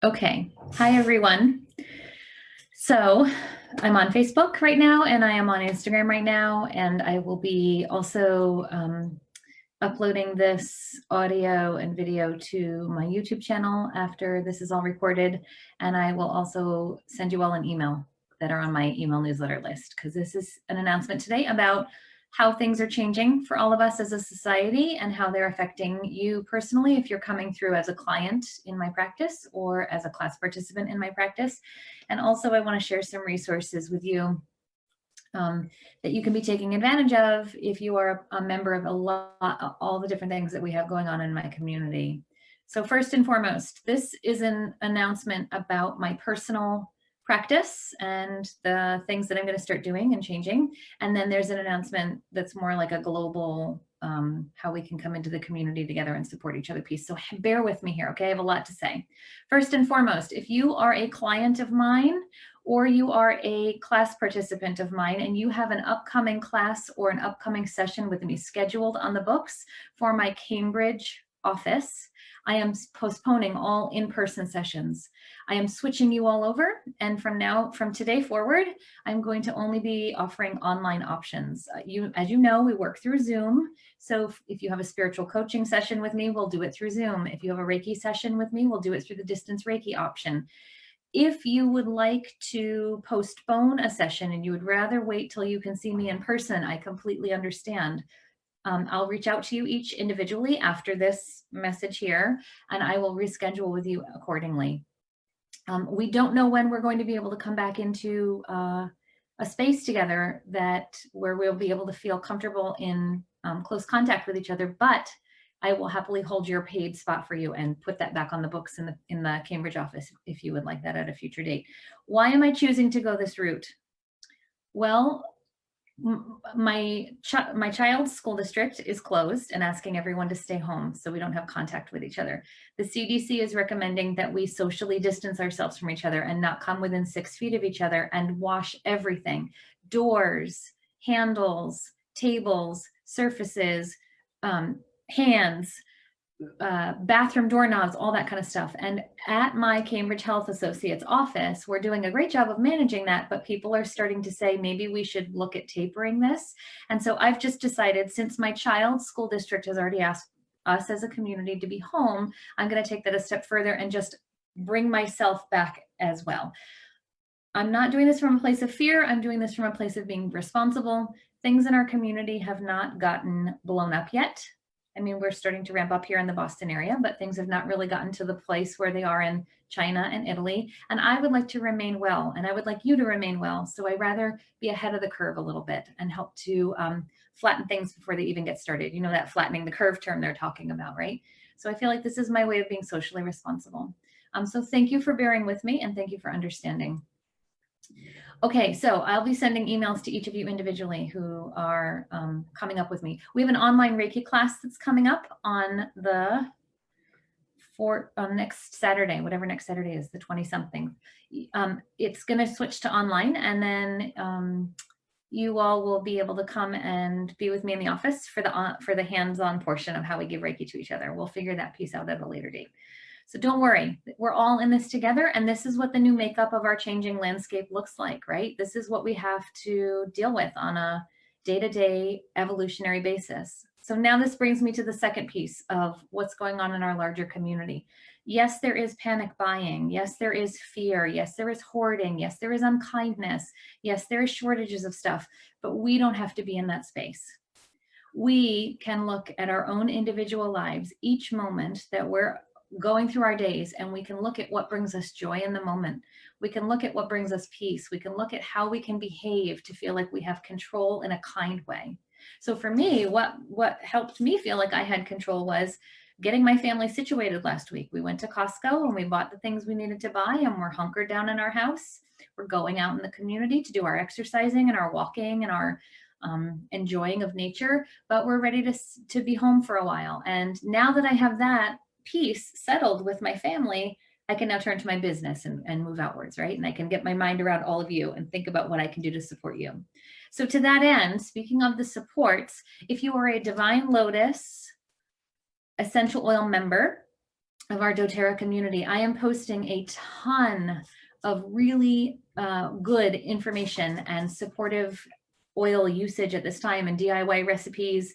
Okay. Hi, everyone. So I'm on Facebook right now, and I am on Instagram right now, and I will be also uploading this audio and video to my YouTube channel after this is all recorded. And I will also send you all an email that are on my email newsletter list, because this is an announcement today about how things are changing for all of us as a society and how they're affecting you personally if you're coming through as a client in my practice or as a class participant in my practice. And also I want to share some resources with you that you can be taking advantage of if you are a member of all the different things that we have going on in my community. So first and foremost, this is an announcement about my personal practice and the things that I'm going to start doing and changing. And then there's an announcement that's more like a global, how we can come into the community together and support each other piece. So bear with me here, okay? I have a lot to say. First and foremost, if you are a client of mine, or you are a class participant of mine and you have an upcoming class or an upcoming session with me scheduled on the books for my Cambridge office, I am postponing all in-person sessions. I am switching you all over, and from today forward, I'm going to only be offering online options. As you know, we work through Zoom. So if you have a spiritual coaching session with me, we'll do it through Zoom. If you have a Reiki session with me, we'll do it through the distance Reiki option. If you would like to postpone a session and you would rather wait till you can see me in person, I completely understand. I'll reach out to you each individually after this message here, and I will reschedule with you accordingly. We don't know when we're going to be able to come back into a space together where we'll be able to feel comfortable in close contact with each other, but I will happily hold your paid spot for you and put that back on the books in the Cambridge office if you would like that at a future date. Why am I choosing to go this route? Well, my child's school district is closed and asking everyone to stay home so we don't have contact with each other. The CDC is recommending that we socially distance ourselves from each other and not come within 6 feet of each other and wash everything: doors, handles, tables, surfaces, hands, bathroom doorknobs, all that kind of stuff. And at my Cambridge Health Associates office, we're doing a great job of managing that, but people are starting to say, maybe we should look at tapering this. And so I've just decided, since my child's school district has already asked us as a community to be home, I'm going to take that a step further and just bring myself back as well. I'm not doing this from a place of fear. I'm doing this from a place of being responsible. Things in our community have not gotten blown up yet. I mean, we're starting to ramp up here in the Boston area, but things have not really gotten to the place where they are in China and Italy. And I would like to remain well, and I would like you to remain well. So I'd rather be ahead of the curve a little bit and help to flatten things before they even get started. You know, that flattening the curve term they're talking about, right? So I feel like this is my way of being socially responsible. So thank you for bearing with me, and thank you for understanding. Okay, so I'll be sending emails to each of you individually who are coming up with me. We have an online Reiki class that's coming up on next Saturday, whatever next Saturday is, the 20-something. It's going to switch to online, and then you all will be able to come and be with me in the office for the hands-on portion of how we give Reiki to each other. We'll figure that piece out at a later date. So don't worry, we're all in this together, and this is what the new makeup of our changing landscape looks like, right? This is what we have to deal with on a day-to-day evolutionary basis. So now this brings me to the second piece of what's going on in our larger community. Yes, there is panic buying. Yes, there is fear. Yes, there is hoarding. Yes, there is unkindness. Yes, there is shortages of stuff, but we don't have to be in that space. We can look at our own individual lives each moment that we're going through our days, and we can look at what brings us joy in the moment. We can look at what brings us peace. We can look at how we can behave to feel like we have control in a kind way. So for me, what helped me feel like I had control was getting my family situated last week. We went to Costco and we bought the things we needed to buy, and we're hunkered down in our house. We're going out in the community to do our exercising and our walking and our enjoying of nature, but we're ready to be home for a while. And now that I have that piece settled with my family, I can now turn to my business and move outwards, right? And I can get my mind around all of you and think about what I can do to support you. So to that end, speaking of the supports, if you are a Divine Lotus essential oil member, of our doTERRA community, I am posting a ton of really good information and supportive oil usage at this time and DIY recipes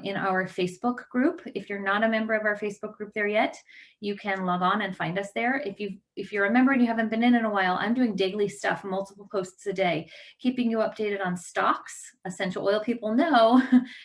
in our Facebook group. If you're not a member of our Facebook group there yet, you can log on and find us there. If you're a member and you haven't been in a while, I'm doing daily stuff, multiple posts a day, keeping you updated on stocks. Essential oil people know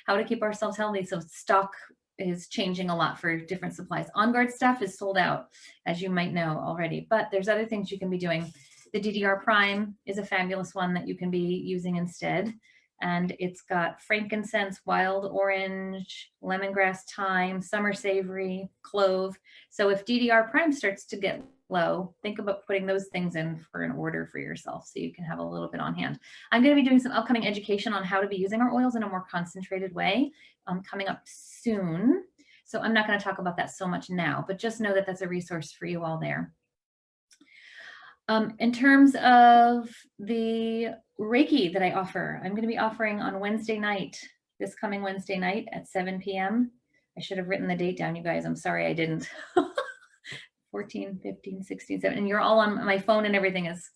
how to keep ourselves healthy. So stock is changing a lot for different supplies. On Guard stuff is sold out, as you might know already, but there's other things you can be doing. The DDR Prime is a fabulous one that you can be using instead. And it's got frankincense, wild orange, lemongrass, thyme, summer savory, clove. So if DDR Prime starts to get low, think about putting those things in for an order for yourself so you can have a little bit on hand. I'm going to be doing some upcoming education on how to be using our oils in a more concentrated way coming up soon. So I'm not going to talk about that so much now, but just know that that's a resource for you all there. In terms of the Reiki that I offer, I'm going to be offering on Wednesday night, this coming Wednesday night at 7 p.m. I should have written the date down, you guys. I'm sorry I didn't. 14, 15, 16, 17. And you're all on my phone and everything is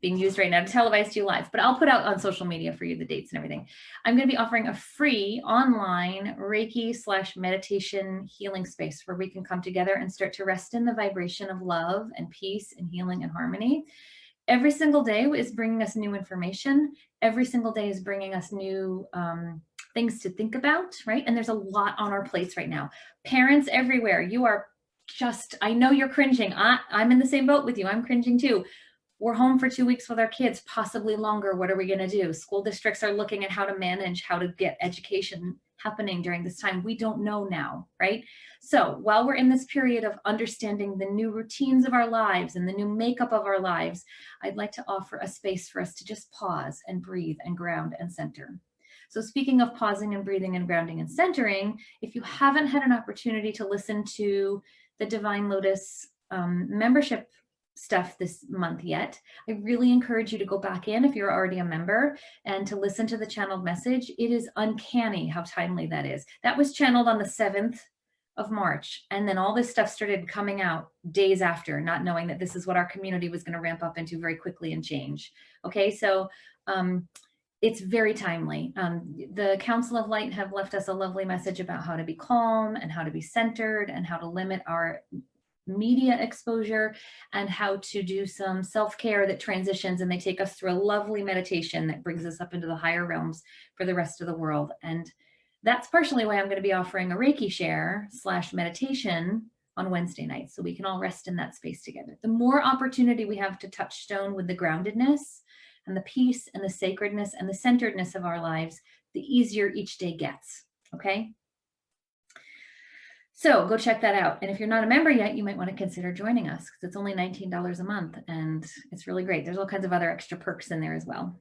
being used right now to televise to you live, but I'll put out on social media for you the dates and everything. I'm going to be offering a free online Reiki/meditation healing space where we can come together and start to rest in the vibration of love and peace and healing and harmony. Every single day is bringing us new information. Every single day is bringing us new things to think about, right? And there's a lot on our plates right now. Parents everywhere, you are just, I know you're cringing. I'm in the same boat with you. I'm cringing too. We're home for 2 weeks with our kids, possibly longer. What are we going to do? School districts are looking at how to manage, how to get education happening during this time. We don't know now, right? So while we're in this period of understanding the new routines of our lives and the new makeup of our lives, I'd like to offer a space for us to just pause and breathe and ground and center. So speaking of pausing and breathing and grounding and centering, if you haven't had an opportunity to listen to the Divine Lotus membership stuff this month yet, I really encourage you to go back in if you're already a member and to listen to the channeled message. It is uncanny how timely that is. That was channeled on the 7th of March. And then all this stuff started coming out days after, not knowing that this is what our community was going to ramp up into very quickly and change. Okay, so it's very timely. The Council of Light have left us a lovely message about how to be calm and how to be centered and how to limit our media exposure and how to do some self-care that transitions, and they take us through a lovely meditation that brings us up into the higher realms for the rest of the world. And that's partially why I'm going to be offering a Reiki share / meditation on Wednesday night, so we can all rest in that space together. The more opportunity we have to touch stone with the groundedness and the peace and the sacredness and the centeredness of our lives, the easier each day gets. Okay. So go check that out. And if you're not a member yet, you might want to consider joining us because it's only $19 a month and it's really great. There's all kinds of other extra perks in there as well.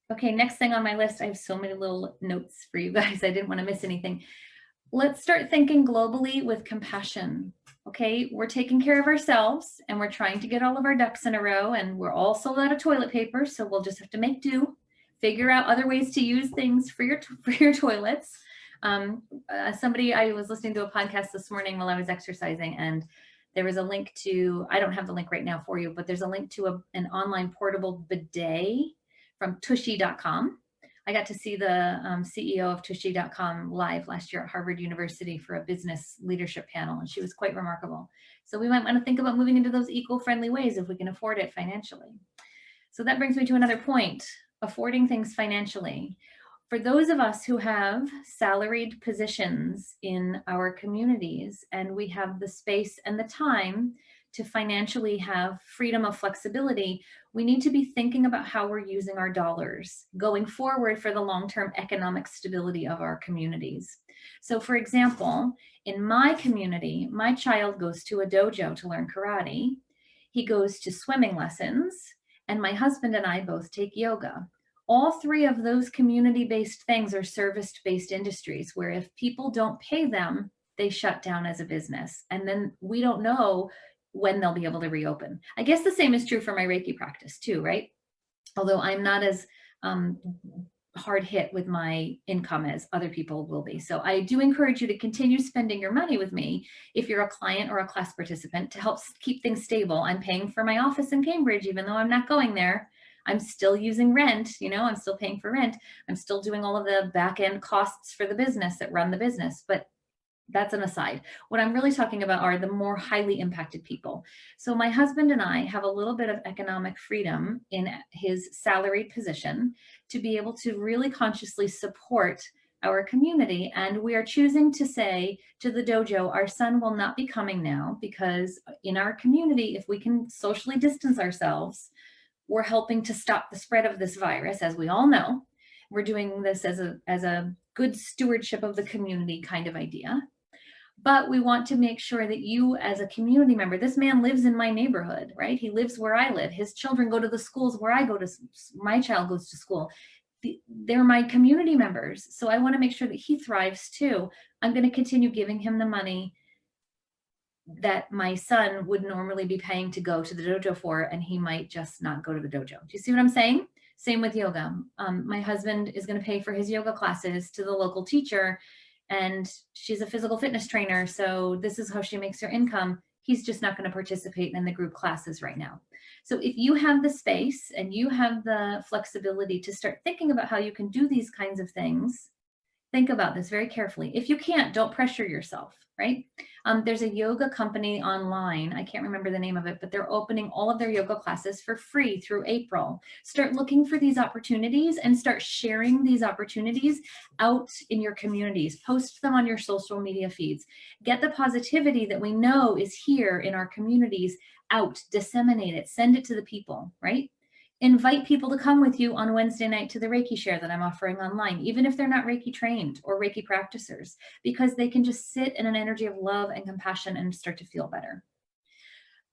Okay, next thing on my list, I have so many little notes for you guys. I didn't want to miss anything. Let's start thinking globally with compassion. Okay, we're taking care of ourselves and we're trying to get all of our ducks in a row, and we're all sold out of toilet paper. So we'll just have to make do, figure out other ways to use things for your toilets. I was listening to a podcast this morning while I was exercising, and there was a link to, I don't have the link right now for you, but there's a link to an online portable bidet from tushy.com. I got to see the CEO of tushy.com live last year at Harvard University for a business leadership panel, and she was quite remarkable. So we might want to think about moving into those eco-friendly ways if we can afford it financially. So that brings me to another point, affording things financially. For those of us who have salaried positions in our communities and we have the space and the time to financially have freedom of flexibility, we need to be thinking about how we're using our dollars going forward for the long-term economic stability of our communities. So for example, in my community, my child goes to a dojo to learn karate. He goes to swimming lessons, and my husband and I both take yoga. All three of those community-based things are service-based industries where if people don't pay them, they shut down as a business. And then we don't know when they'll be able to reopen. I guess the same is true for my Reiki practice too, right? Although I'm not as hard hit with my income as other people will be. So I do encourage you to continue spending your money with me if you're a client or a class participant to help keep things stable. I'm paying for my office in Cambridge, even though I'm not going there. I'm still using rent, I'm still paying for rent. I'm still doing all of the back end costs for the business that run the business, but that's an aside. What I'm really talking about are the more highly impacted people. So my husband and I have a little bit of economic freedom in his salaried position to be able to really consciously support our community. And we are choosing to say to the dojo, our son will not be coming now, because in our community, if we can socially distance ourselves, we're helping to stop the spread of this virus, as we all know. We're doing this as a good stewardship of the community kind of idea. But we want to make sure that you, as a community member, this man lives in my neighborhood, right? He lives where I live. His children go to the schools where I go to, my child goes to school. They're my community members. So I want to make sure that he thrives too. I'm going to continue giving him the money that my son would normally be paying to go to the dojo for, and he might just not go to the dojo. Do you see what I'm saying? Same with yoga. My husband is going to pay for his yoga classes to the local teacher, and she's a physical fitness trainer, so this is how she makes her income. He's just not going to participate in the group classes right now. So if you have the space and you have the flexibility to start thinking about how you can do these kinds of things, think about this very carefully. If you can't, don't pressure yourself, right? There's a yoga company online. I can't remember the name of it, but they're opening all of their yoga classes for free through April. Start looking for these opportunities and start sharing these opportunities out in your communities. Post them on your social media feeds. Get the positivity that we know is here in our communities out, disseminate it, send it to the people, right? Invite people to come with you on Wednesday night to the Reiki share that I'm offering online, even if they're not Reiki trained or Reiki practicers, because they can just sit in an energy of love and compassion and start to feel better.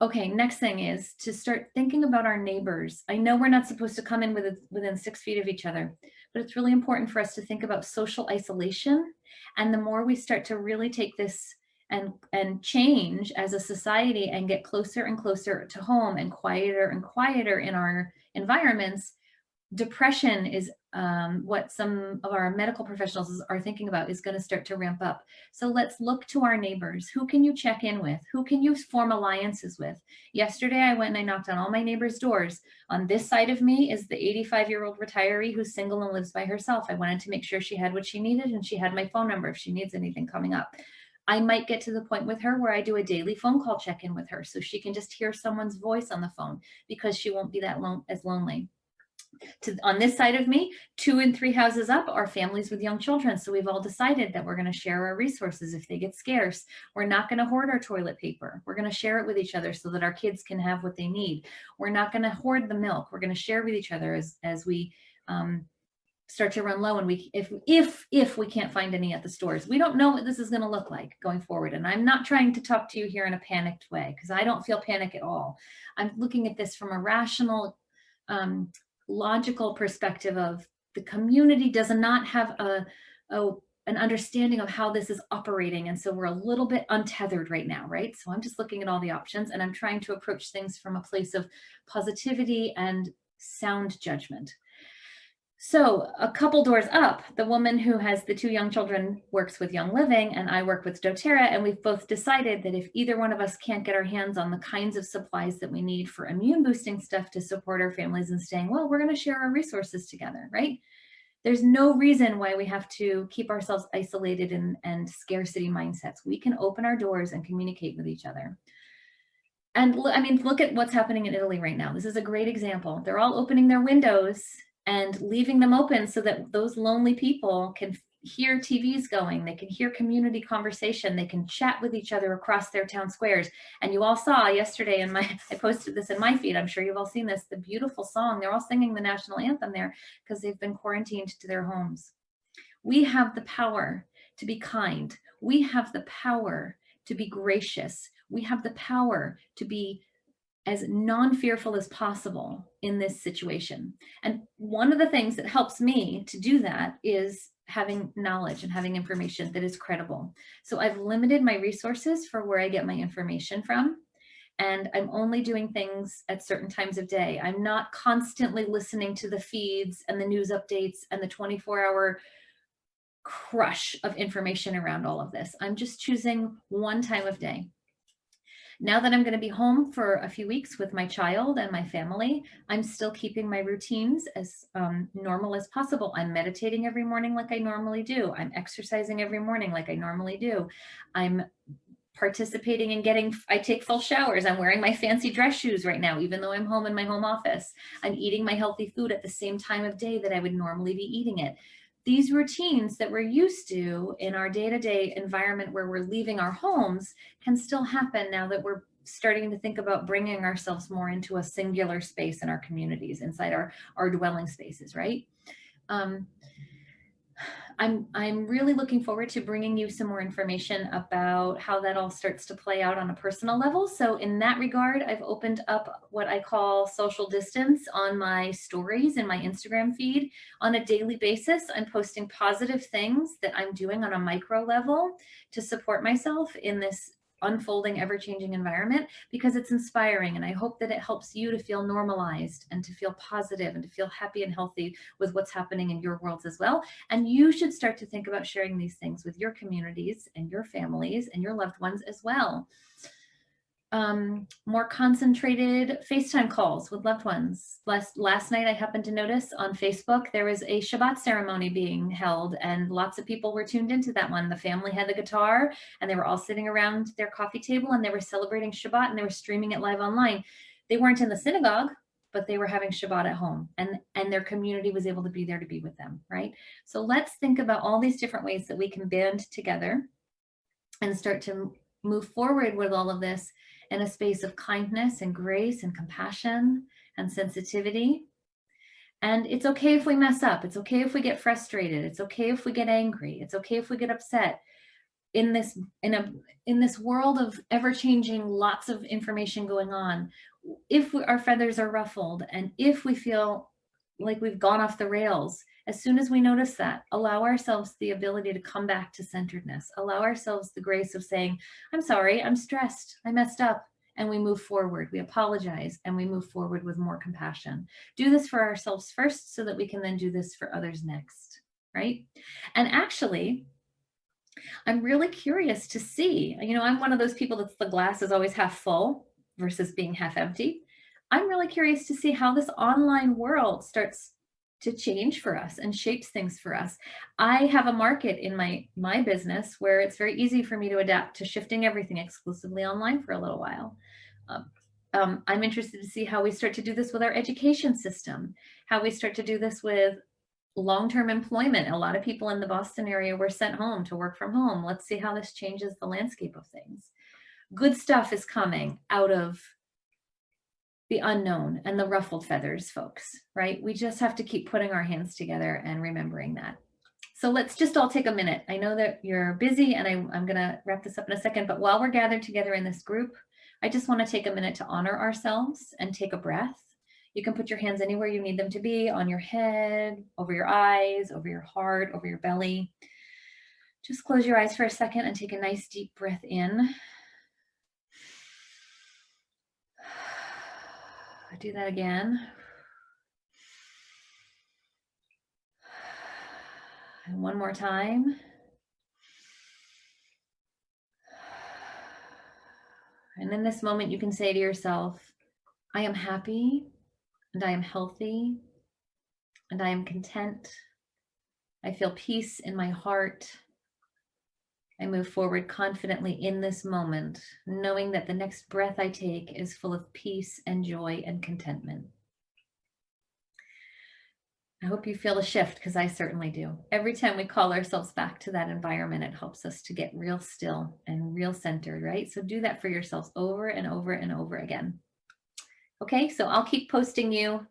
Okay, next thing is to start thinking about our neighbors. I know we're not supposed to come in within 6 feet of each other, but it's really important for us to think about social isolation. And the more we start to really take this and change as a society and get closer and closer to home and quieter in our environments, depression is what some of our medical professionals are thinking about is going to start to ramp up. So let's look to our neighbors. Who can you check in with? Who can you form alliances with? Yesterday, I went and I knocked on all my neighbors' doors. On this side of me is the 85-year-old retiree who's single and lives by herself. I wanted to make sure she had what she needed, and she had my phone number if she needs anything coming up. I might get to the point with her where I do a daily phone call check-in with her so she can just hear someone's voice on the phone, because she won't be that as lonely. On this side of me, 2 and 3 houses up are families with young children. So we've all decided that we're going to share our resources if they get scarce. We're not going to hoard our toilet paper. We're going to share it with each other so that our kids can have what they need. We're not going to hoard the milk. We're going to share with each other as we start to run low, and if we can't find any at the stores. We don't know what this is going to look like going forward. And I'm not trying to talk to you here in a panicked way, because I don't feel panic at all. I'm looking at this from a rational, logical perspective of the community does not have an understanding of how this is operating. And so we're a little bit untethered right now, right? So I'm just looking at all the options, and I'm trying to approach things from a place of positivity and sound judgment. So a couple doors up, the woman who has the 2 young children works with Young Living, and I work with doTERRA, and we've both decided that if either one of us can't get our hands on the kinds of supplies that we need for immune boosting stuff to support our families and staying well, we're going to share our resources together, right? There's no reason why we have to keep ourselves isolated and scarcity mindsets. We can open our doors and communicate with each other. And I mean, look at what's happening in Italy right now. This is a great example. They're all opening their windows and leaving them open so that those lonely people can hear TVs going, they can hear community conversation, they can chat with each other across their town squares. And you all saw yesterday I posted this in my feed, I'm sure you've all seen this, the beautiful song. They're all singing the national anthem there because they've been quarantined to their homes. We have the power to be kind. We have the power to be gracious. We have the power to be as non-fearful as possible in this situation. And one of the things that helps me to do that is having knowledge and having information that is credible. So I've limited my resources for where I get my information from. And I'm only doing things at certain times of day. I'm not constantly listening to the feeds and the news updates and the 24-hour crush of information around all of this. I'm just choosing one time of day. Now that I'm going to be home for a few weeks with my child and my family, I'm still keeping my routines as normal as possible. I'm meditating every morning like I normally do. I'm exercising every morning like I normally do. I'm participating in I take full showers. I'm wearing my fancy dress shoes right now, even though I'm home in my home office. I'm eating my healthy food at the same time of day that I would normally be eating it. These routines that we're used to in our day-to-day environment where we're leaving our homes can still happen now that we're starting to think about bringing ourselves more into a singular space in our communities, inside our dwelling spaces, right? I'm really looking forward to bringing you some more information about how that all starts to play out on a personal level. So in that regard, I've opened up what I call social distance on my stories in my Instagram feed. On a daily basis, I'm posting positive things that I'm doing on a micro level to support myself in this unfolding, ever-changing environment, because it's inspiring. And I hope that it helps you to feel normalized and to feel positive and to feel happy and healthy with what's happening in your worlds as well. And you should start to think about sharing these things with your communities and your families and your loved ones as well. More concentrated FaceTime calls with loved ones. Last night, I happened to notice on Facebook, there was a Shabbat ceremony being held, and lots of people were tuned into that one. The family had the guitar, and they were all sitting around their coffee table, and they were celebrating Shabbat, and they were streaming it live online. They weren't in the synagogue, but they were having Shabbat at home, and their community was able to be there to be with them, right? So let's think about all these different ways that we can band together and start to move forward with all of this in a space of kindness and grace and compassion and sensitivity. And it's okay if we mess up. It's okay if we get frustrated. It's okay if we get angry. It's okay if we get upset. In this world of ever-changing, lots of information going on, if our feathers are ruffled and if we feel like we've gone off the rails, as soon as we notice that, allow ourselves the ability to come back to centeredness. Allow ourselves the grace of saying, I'm sorry, I'm stressed, I messed up, and we move forward. We apologize and we move forward with more compassion. Do this for ourselves first so that we can then do this for others next, right? And actually, I'm really curious to see, I'm one of those people that's the glass is always half full versus being half empty. I'm really curious to see how this online world starts to change for us and shapes things for us. I have a market in my business where it's very easy for me to adapt to shifting everything exclusively online for a little while. I'm interested to see how we start to do this with our education system, how we start to do this with long-term employment. A lot of people in the Boston area were sent home to work from home. Let's see how this changes the landscape of things. Good stuff is coming out of the unknown and the ruffled feathers, folks, right? We just have to keep putting our hands together and remembering that. So let's just all take a minute. I know that you're busy and I'm going to wrap this up in a second, but while we're gathered together in this group, I just want to take a minute to honor ourselves and take a breath. You can put your hands anywhere you need them to be, on your head, over your eyes, over your heart, over your belly. Just close your eyes for a second and take a nice deep breath in. Do that again. And one more time. And in this moment, you can say to yourself, I am happy, and I am healthy, and I am content. I feel peace in my heart. I move forward confidently in this moment, knowing that the next breath I take is full of peace and joy and contentment. I hope you feel a shift, because I certainly do. Every time we call ourselves back to that environment, it helps us to get real still and real centered, right? So do that for yourselves over and over and over again. Okay, so I'll keep posting you,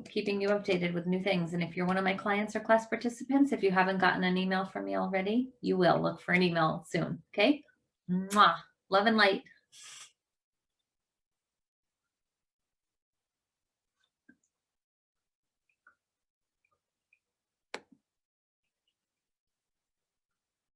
keeping you updated with new things. And if you're one of my clients or class participants, if you haven't gotten an email from me already, you will. Look for an email soon, okay? Mwah. Love and light.